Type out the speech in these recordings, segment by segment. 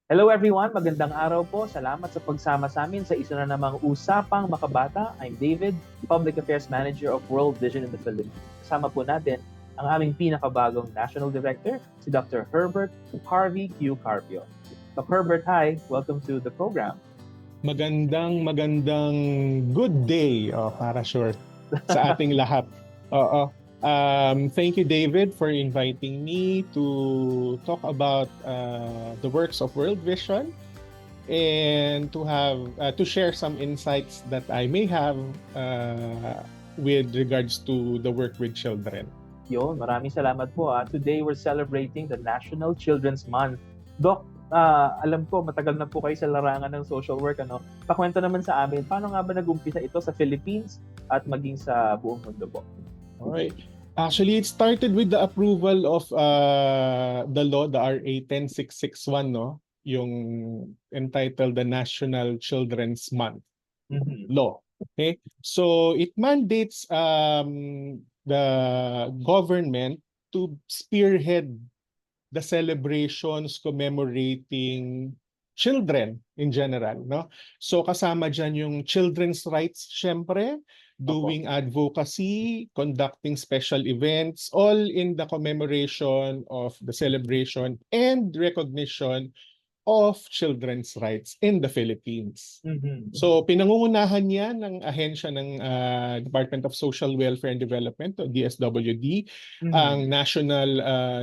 Hello everyone, magandang araw po. Salamat sa pagsama sa amin sa isa na namang Usapang Makabata. I'm David, Public Affairs Manager of World Vision in the Philippines. Kasama po natin ang aming pinakabagong National Director, si Dr. Herbert Harvey Q. Carpio. Dr. Herbert, hi. Welcome to the program. Magandang good day para sure sa ating lahat. Oo. Thank you, David, for inviting me to talk about the works of World Vision and to share some insights that I may have with regards to the work with children. Yun, maraming salamat po. Today we're celebrating the National Children's Month. Doc, alam ko matagal na po kayo sa larangan ng social work. Pakwento naman sa amin, paano nga ba nag-umpisa ito sa Philippines at maging sa buong mundo po? Alright. Actually, it started with the approval of the law, the RA 10661, no? Yung entitled the National Children's Month law. Okay? So it mandates the government to spearhead the celebrations commemorating children in general, no? So kasama diyan yung children's rights, syempre, doing advocacy, conducting special events, all in the commemoration of the celebration and recognition of children's rights in the Philippines. So pinangungunahan niya ng ahensya ng Department of Social Welfare and Development o DSWD, ang National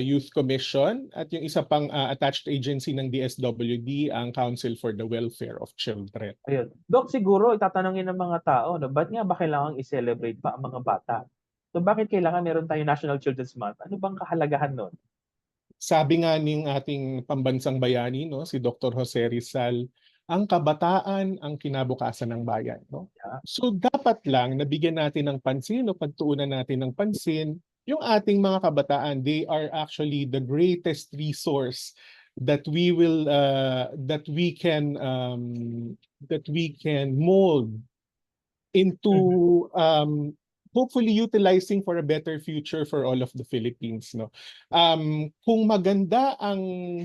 Youth Commission at yung isa pang attached agency ng DSWD, ang Council for the Welfare of Children. Ayun. Doc, siguro itatanungin ng mga tao, ba't nga ba kailangang i-celebrate pa ang mga bata? So bakit kailangan meron tayong National Children's Month? Ano bang kahalagahan nun? Sabi nga ng ating pambansang bayani, no, si Dr. Jose Rizal, ang kabataan ang kinabukasan ng bayan, no? So dapat lang nabigyan natin ng pansin o pagtuunan natin ng pansin yung ating mga kabataan. They are actually the greatest resource that we can mold into hopefully utilizing for a better future for all of the Philippines, no. Kung maganda ang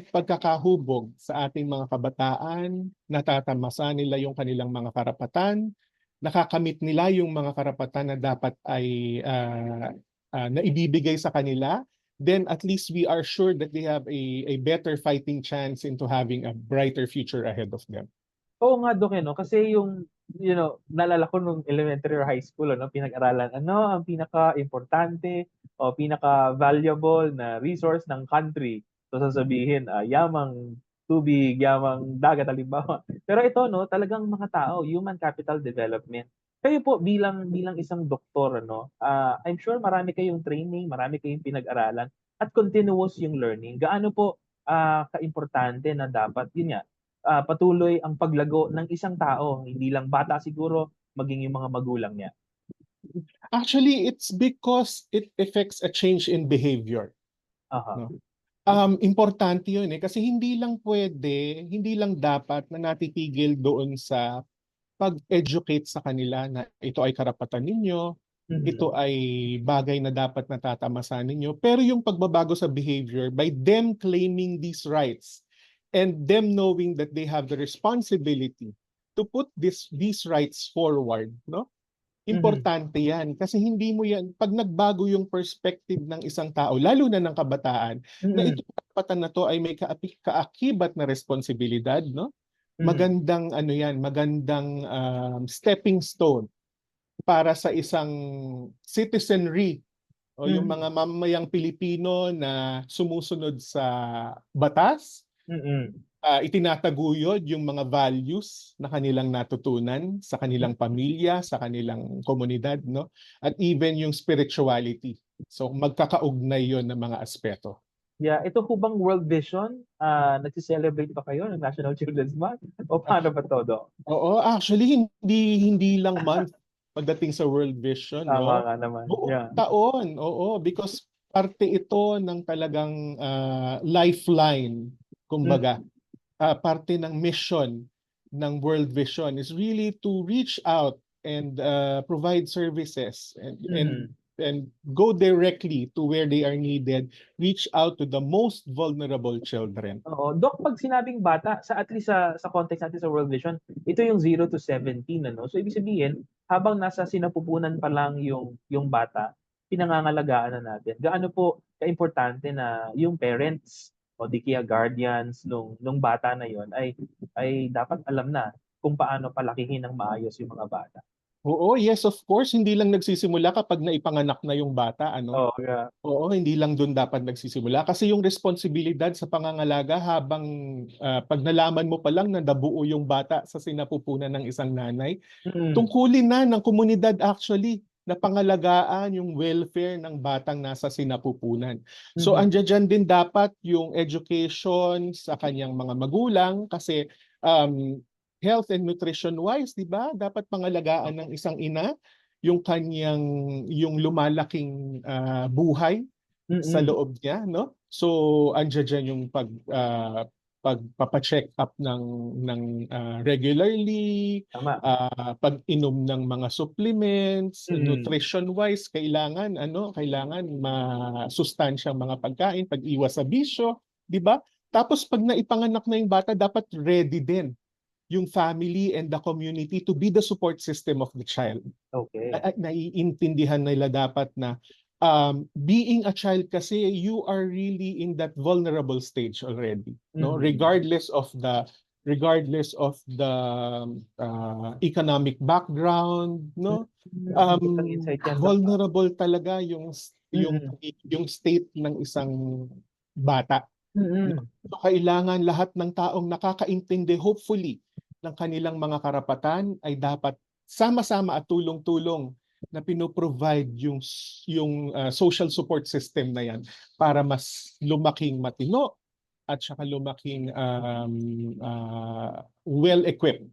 pagkakahubog sa ating mga kabataan, natatamasa nila yung kanilang mga karapatan, nakakamit nila yung mga karapatan na dapat ay naibibigay sa kanila, then at least we are sure that they have a better fighting chance into having a brighter future ahead of them. Oo nga, Doc, kasi naalala ko nung elementary or high school, pinag-aralan, ang pinaka-importante o pinaka-valuable na resource ng country. So sasabihin, yamang tubig, yamang dagat, halimbawa. Pero ito, talagang mga tao, human capital development. Kayo po bilang isang doktor, I'm sure marami kayong training, marami kayong pinag-aralan at continuous yung learning. Gaano po kaimportante na dapat, yun nga, patuloy ang paglago ng isang tao, hindi lang bata siguro, maging yung mga magulang niya? Actually, it's because it affects a change in behavior. No? Importante yun kasi hindi lang dapat na natitigil doon sa pag-educate sa kanila na ito ay karapatan ninyo, ito ay bagay na dapat natatamasan ninyo. Pero yung pagbabago sa behavior, by them claiming these rights, and them knowing that they have the responsibility to put these rights forward, no? Importante yan. Kasi hindi mo yan, pag nagbago yung perspective ng isang tao, lalo na ng kabataan, na itong karapatan na to ay may kaakibat na responsibilidad, no? Magandang stepping stone para sa isang citizenry o yung mga mamamayang Pilipino na sumusunod sa batas, itinataguyod yung mga values na kanilang natutunan sa kanilang pamilya, sa kanilang komunidad, no? At even yung spirituality. So magkakaugnay yon ng mga aspeto. Yeah, ito po bang World Vision? Nagsi-celebrate ba kayo ng National Children's Month? O paano ba todo? Oo, actually hindi lang month pagdating sa World Vision, Tama no? nga naman. Buong Yeah. taon, oo, because parte ito ng talagang lifeline, kumbaga. Parte ng mission ng World Vision is really to reach out and provide services and and go directly to where they are needed, reach out to the most vulnerable children. Oo. Doc, pag sinabing bata, sa at least sa context natin sa World Vision, ito yung 0 to 17, ano? So ibig sabihin, habang nasa sinapupunan pa lang yung bata, pinangangalagaan na natin. Gaano po kaimportante na yung parents o di kaya guardians nung bata na yon ay dapat alam na kung paano palakihin ng maayos yung mga bata. Oo, yes, of course, hindi lang nagsisimula kapag naipanganak na yung bata, ano? Oo, yeah. Oo, hindi lang doon dapat nagsisimula. Kasi yung responsibilidad sa pangangalaga habang pag nalaman mo pa lang na nabuo yung bata sa sinapupunan ng isang nanay, Mm. tungkulin na ng komunidad actually na pangalagaan yung welfare ng batang nasa sinapupunan. So Mhm. andiyan din dapat yung education sa kanyang mga magulang kasi health and nutrition wise, 'di ba? Dapat pangalagaan ng isang ina yung lumalaking buhay sa Mm. loob niya, no? So andiyan yung pagpapa-check up ng regularly, Tama. pag-inom ng mga supplements, Mm. nutrition wise kailangan masustansyang mga pagkain, pag-iwas sa bisyo, 'di ba? Tapos pag naipanganak na yung bata, dapat ready din yung family and the community to be the support system of the child. Okay. At naiintindihan nila dapat na being a child kasi you are really in that vulnerable stage already, no? Mhm. Regardless of the economic background, no? Magandang insight yan, Doc. Vulnerable talaga yung Mm. yung state ng isang bata. No? Mm. So kailangan lahat ng taong nakakaintindi, hopefully, ng kanilang mga karapatan ay dapat sama-sama at tulong-tulong na pinoprovide yung social support system na yan para mas lumaking matino at saka lumaking well-equipped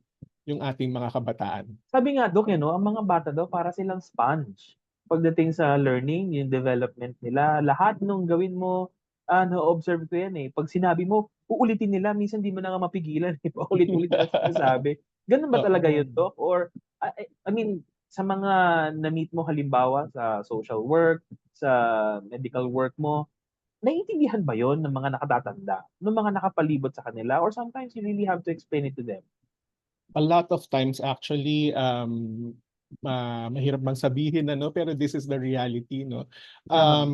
yung ating mga kabataan. Sabi nga, Doc, ang mga bata daw para silang sponge. Pagdating sa learning, yung development nila, lahat nung gawin mo, na-observe ko yan eh. Pag sinabi mo, uulitin nila, minsan di mo na nga mapigilan. Paulit-ulit nila sinasabi. Ganun ba talaga Oo. yun, Doc? Or, I mean, sa mga na-meet mo halimbawa sa social work, sa medical work mo, naiintindihan ba yon ng mga nakatatanda, ng mga nakapalibot sa kanila? Or sometimes you really have to explain it to them? A lot of times actually mahirap bang sabihin pero this is the reality, no. Aha.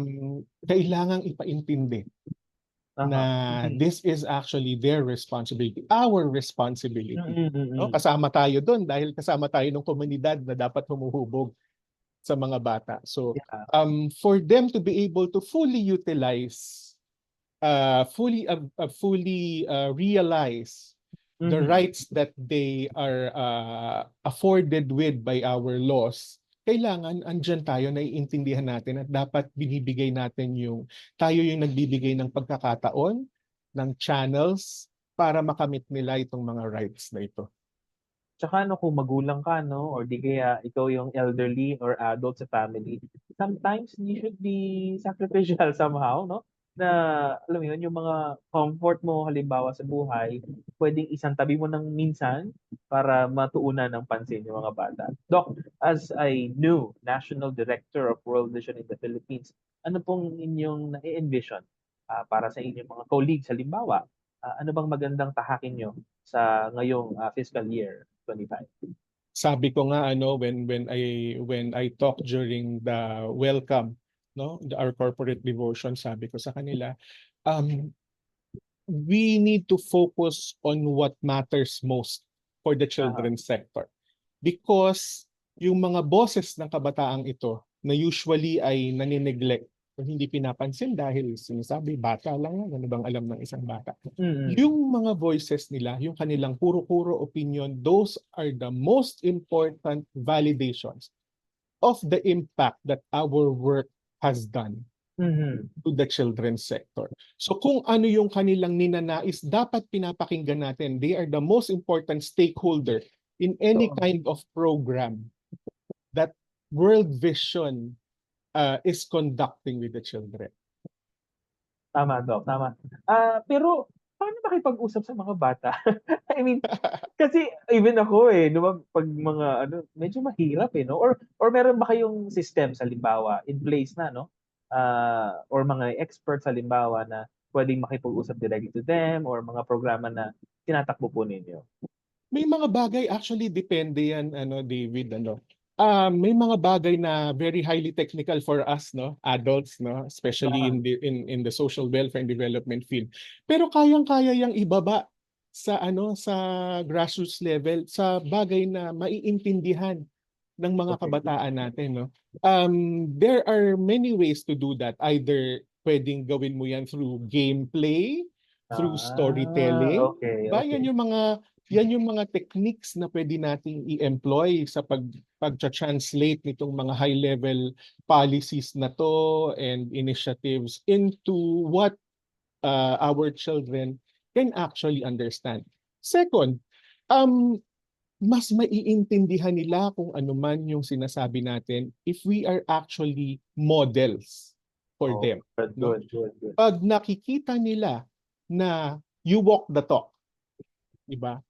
Kailangang ipaintindi na Aha. Mhm. this is actually their responsibility, our responsibility, Mm, no. mm. Kasama tayo doon dahil kasama tayo ng komunidad na dapat humuhubog sa mga bata. So Yeah. for them to be able to fully utilize, fully realize the Mhm. rights that they are afforded with by our laws, kailangan andyan tayo, naiintindihan natin at dapat binibigay natin tayo yung nagbibigay ng pagkakataon, ng channels para makamit nila itong mga rights na ito. Tsaka kung magulang ka or di kaya ikaw yung elderly or adult sa family, sometimes you should be sacrificial somehow, no? Na alam mo yun, yung mga comfort mo halimbawa sa buhay, puwedeng isantabi mo ng minsan para matuunan ng pansin yung mga bata. Doc, as a new National Director of World Vision in the Philippines, ano pong inyong nai-envision, para sa inyong mga colleagues halimbawa? Ano bang magandang tahakin niyo sa ngayong, fiscal year 25? Sabi ko nga when I talk during the welcome, no, our corporate devotion, sabi ko sa kanila, we need to focus on what matters most for the Aha. children's sector. Because yung mga boses ng kabataang ito na usually ay nanineglect o hindi pinapansin dahil sinasabi, bata lang yan, ano bang alam ng isang bata? Mm. Yung mga voices nila, yung kanilang puro-puro opinion, those are the most important validations of the impact that our work has done Mhm. to the children's sector. So kung ano yung kanilang ninanais, dapat pinapakinggan natin. They are the most important stakeholder in any Totoo. kind of program that World Vision is conducting with the children. Tama, Doc, tama. Pero paano makipag-usap sa mga bata? I mean, kasi even ako eh, 'di ba, 'pag mga ano, medyo mahirap eh, no? Or meron ba kayong system halimbawa in place na, no? Or mga experts halimbawa na pwedeng makipag-usap directly to them or mga programa na tinatakbo po ninyo? May mga bagay actually depende yan ano David ano. May mga bagay na very highly technical for us no, adults no, especially Ah, in the social welfare and development field. Pero kayang-kaya yang ibaba sa ano sa grassroots level sa bagay na maiintindihan ng mga okay. kabataan natin no. There are many ways to do that. Either pwedeng gawin mo yan through gameplay, through storytelling, Okay, ba okay. yan yung mga techniques na pwede nating i-employ sa pag-translate nitong mga high-level policies na to and initiatives into what our children can actually understand. Second, um, mas maiintindihan nila kung ano man yung sinasabi natin if we are actually models for Oh, them. good, No? good, good, good. Pag nakikita nila na you walk the talk, di ba?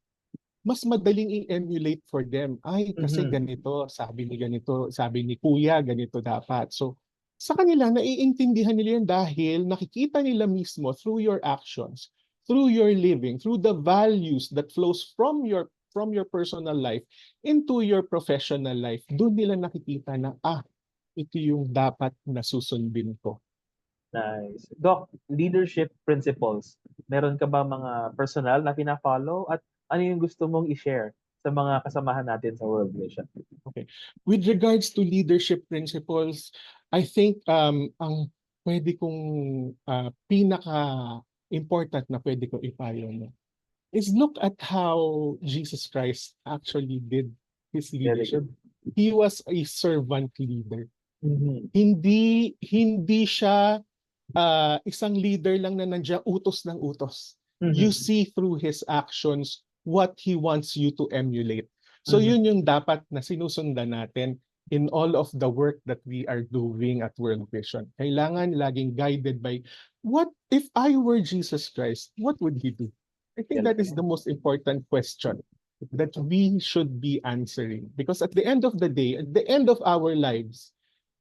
Mas madaling i-emulate for them. Ay, kasi Mhm. ganito, sabi ni ganito, sabi ni kuya, ganito dapat. So, sa kanila, naiintindihan nila yan dahil nakikita nila mismo through your actions, through your living, through the values that flows from your personal life into your professional life. Doon nila nakikita na, ito yung dapat na susundin ko. Nice. Doc, leadership principles. Meron ka ba mga personal na fina-follow at ano yung gusto mong i-share sa mga kasamahan natin sa World Vision? Okay. With regards to leadership principles, I think ang pwede kong pinaka-important na pwede ko ipayo no, is look at how Jesus Christ actually did his Very leadership. good. He was a servant leader. Mhm. Hindi siya isang leader lang na nandiyan utos ng utos. You Mhm. see through his actions what he wants you to emulate. So Mhm. yun yung dapat na sinusundan natin in all of the work that we are doing at World Vision. Kailangan laging guided by what if I were Jesus Christ, what would he do? I think that is Galing. the most important question that we should be answering. Because at the end of the day, at the end of our lives,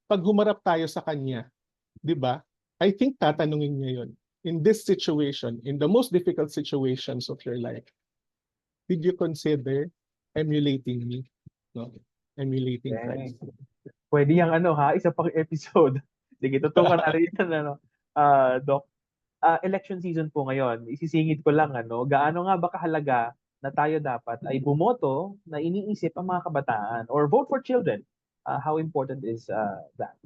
pag humarap tayo sa kanya, 'di ba? I think tatanungin niya 'yon. In this situation, in the most difficult situations of your life, did you consider emulating me? No? Emulating Okay. Christ. Pwede yang ano ha, isa pang episode. Sige, tutukan natin yan ano. Doc, election season po ngayon. Isisingit ko lang ano, gaano nga ba kahalaga na tayo dapat ay bumoto na iniisip ang mga kabataan or vote for children? How important is that?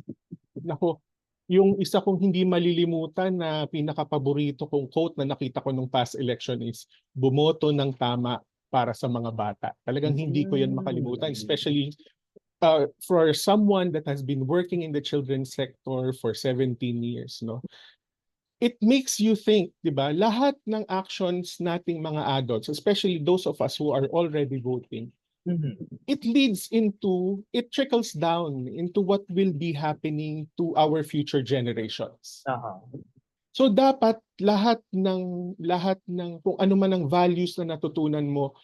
Nako, yung isa kong hindi malilimutan na pinakapaborito kong quote na nakita ko nung past election is, bumoto ng tama para sa mga bata. Talagang hindi ko yan makalimutan, Mm. especially for someone that has been working in the children's sector for 17 years, no? It makes you think, 'di ba? Lahat ng actions nating mga adults, especially those of us who are already voting, Mhm. it trickles down into what will be happening to our future generations. Aha. So dapat lahat ng kung ano man ang values na natutunan mo,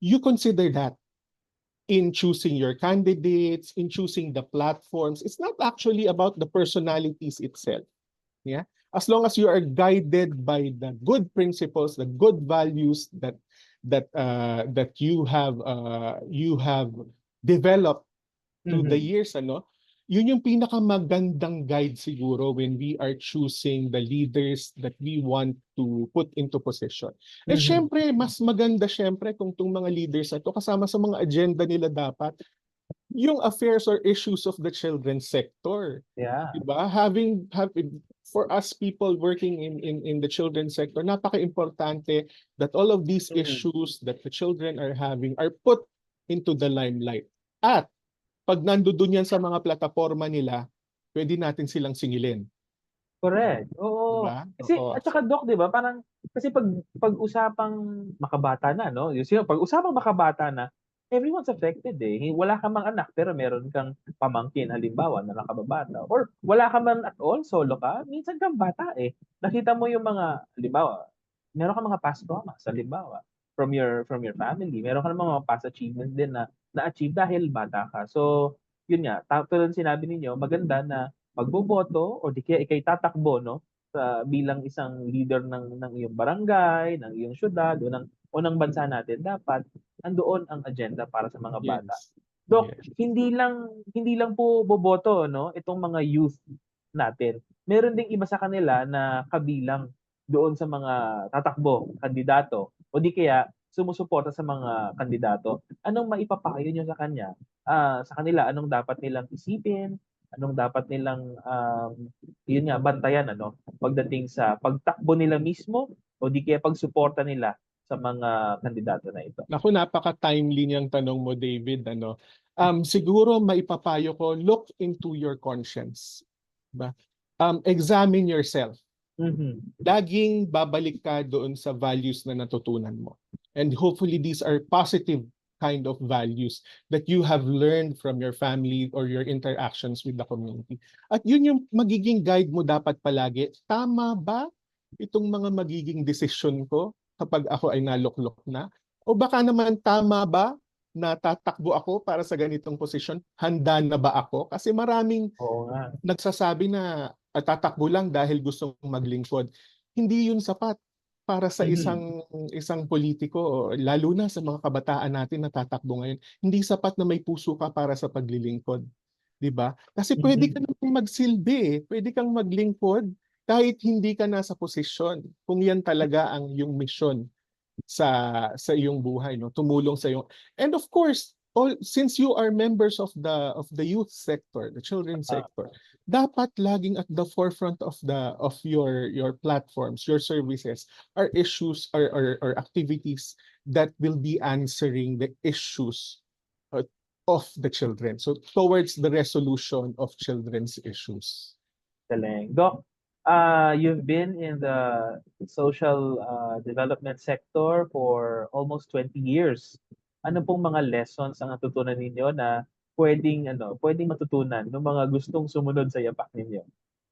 you consider that in choosing your candidates, in choosing the platforms. It's not actually about the personalities itself. Yeah. As long as you are guided by the good principles, the good values that you have developed through the Mhm. years, ano, yun yung pinakamagandang guide siguro when we are choosing the leaders that we want to put into position. At Mhm. syempre, mas maganda syempre kung itong mga leaders na to kasama sa mga agenda nila dapat yung affairs or issues of the children's sector. Yeah. Diba? Having for us people working in the children's sector, napaka-importante that all of these Mhm. issues that the children are having are put into the limelight. At pag nandoon yan sa mga plataforma nila, pwede natin silang singilin. Correct. Oo. Diba? Kasi Oo. at saka Doc, 'di ba, parang kasi pag-usapang makabata na, no? Yung pag-usapang makabata na, everyone's affected eh. Wala ka mang anak pero meron kang pamangkin halimbawa na nakababata or wala ka man at all, solo ka, minsan kang bata eh. Nakita mo yung mga halimbawa, meron kang mga past traumas, halimbawa, from your family. Meron ka namang mga past achievements din na na-achieve dahil bata ka. So, yun nga, tulad ng sinabi ninyo, maganda na magboboto o di kaya ikay tatakbo, no? Bilang isang leader ng iyong barangay, ng iyong syudad, o ng bansa natin, dapat andoon ang agenda para sa mga bata. Yes. Dok, Yes. hindi lang po boboto, no, itong mga youth natin. Meron ding iba sa kanila na kabilang doon sa mga tatakbo, kandidato, o di kaya sumusuporta sa mga kandidato. Anong maipapayo niyo sa kanila, anong dapat nilang isipin, anong dapat nilang yun nga bantayan pagdating sa pagtakbo nila mismo o di kaya pagsuporta nila sa mga kandidato na ito. Naku, napaka-timely niyang tanong mo, David. Siguro maipapayo ko, look into your conscience. Ba? Examine yourself. Mhm. Laging babalik ka doon sa values na natutunan mo. And hopefully these are positive kind of values that you have learned from your family or your interactions with the community. At yun yung magiging guide mo dapat palagi. Tama ba itong mga magiging desisyon ko kapag ako ay naluklok na? O baka naman tama ba na tatakbo ako para sa ganitong posisyon? Handa na ba ako? Kasi maraming Oo nga. nagsasabi na tatakbo lang dahil gusto maglingkod. Hindi yun sapat para sa Mhm. isang politiko, lalo na sa mga kabataan natin na tatakbo ngayon. Hindi sapat na may puso ka para sa paglilingkod, 'di ba? Kasi pwede ka Mhm. namang magsilbi, pwede kang maglingkod kahit hindi ka nasa posisyon. Kung yan talaga ang yung mission sa iyong buhay, no, tumulong sa iyong. And of course, since you are members of the youth sector, the children's Ah, sector, dapat laging at the forefront of your platforms, your services are issues or activities that will be answering the issues uh, of the children, so towards the resolution of children's issues. galing. Doc, you've been in the social development sector for almost 20 years. Ano pong mga lessons ang natutunan ninyo na pwedeng matutunan ng mga gustong sumunod sa yapak ninyo?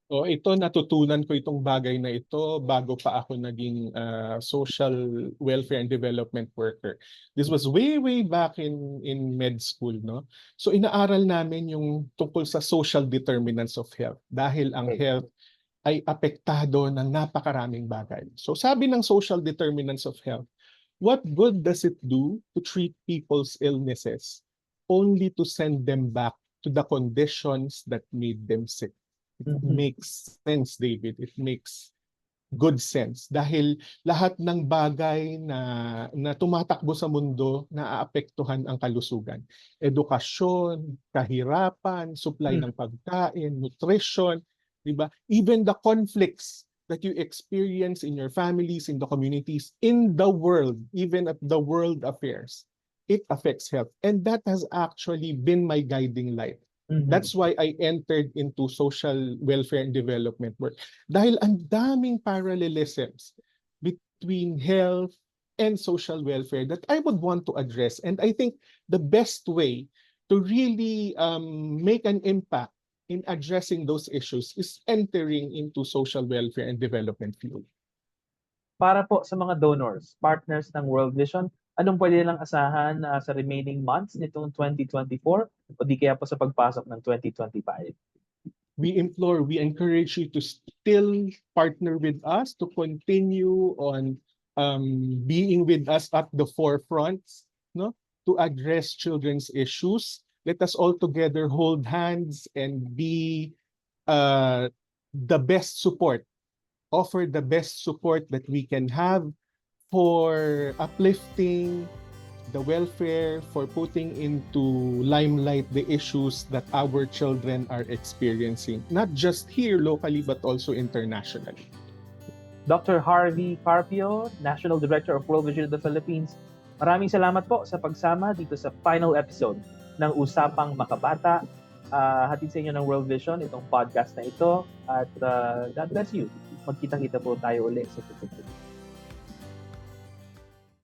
O ito, natutunan ko itong bagay na ito bago pa ako naging social welfare and development worker. This was way back in med school, no? So inaaral namin yung tungkol sa social determinants of health dahil ang Okay. health ay apektado ng napakaraming bagay. So sabi ng social determinants of health, what good does it do to treat people's illnesses only to send them back to the conditions that made them sick? It Mhm. makes sense, David. It makes good sense. Dahil lahat ng bagay na tumatakbo sa mundo, naaapektuhan ang kalusugan. Edukasyon, kahirapan, supply Mm. ng pagkain, nutrition, di ba? Even the conflicts that you experience in your families, in the communities, in the world, even at the world affairs, it affects health. And that has actually been my guiding light. Mhm. That's why I entered into social welfare and development work. Dahil ang daming parallelisms between health and social welfare that I would want to address. And I think the best way to really make an impact in addressing those issues is entering into social welfare and development field. Para po sa mga donors, partners ng World Vision, anong pwede nilang asahan sa remaining months nitong 2024 o di kaya po sa pagpasok ng 2025? We encourage you to still partner with us, to continue on being with us at the forefront, no, to address children's issues. Let us all together hold hands and be uh, the best support, offer the best support that we can have for uplifting the welfare, for putting into limelight the issues that our children are experiencing, not just here locally, but also internationally. Dr. Harvey Carpio, National Director of World Vision of the Philippines, maraming salamat po sa pagsama dito sa final episode ng Usapang Makabata. Hatid sa inyo ng World Vision itong podcast na ito at God bless you. Magkita-kita po tayo ulit sa susunod.